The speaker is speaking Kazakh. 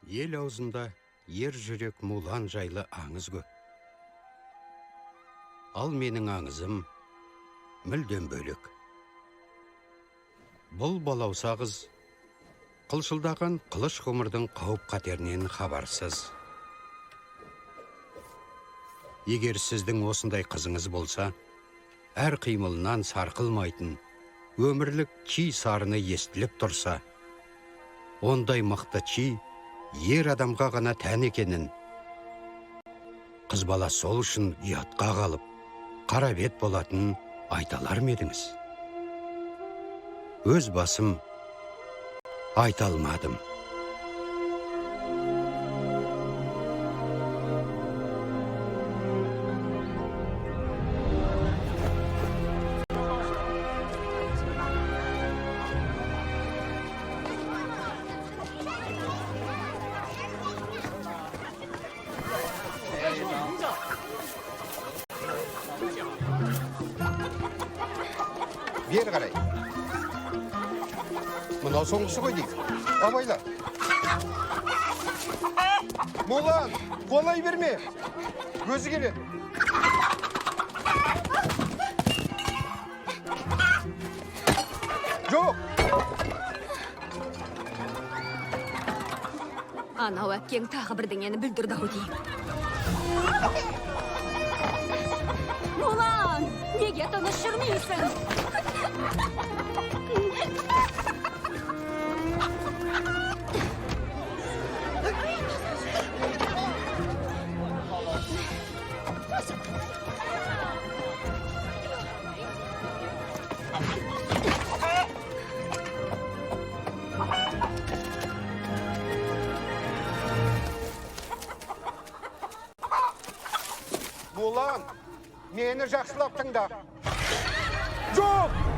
Ел аузында ер жүрек мулан жайлы аңыз көп. Ал менің аңызым мүлдем бөлек. Бұл балауса қыз қылшылдаған қылыш ғұмырдың қауіп қатерінен хабарсыз. Егер сіздің осындай қызыңыз болса, әр қимылынан сарқылмайтын, өмірлік чи сарыны естіліп тұрса, ондай мықты чи ер адамға ғана тән екенін, қыз бала сол үшін ұятқа қалып, қара бет болатынын айталар ма едіңіз? Өз басым айта алмадым. Бері қарай. Мынау соңғысы ғой дейік. Абайла. Молан, қолай берме. Өзі келеді. Жоқ. Анау әпкең тағы бірдеңені бүлдірді-ау деймін. Молан, неге тыныш жүрмейсің? Молан, мені жақсылап тыңда. Жоқ!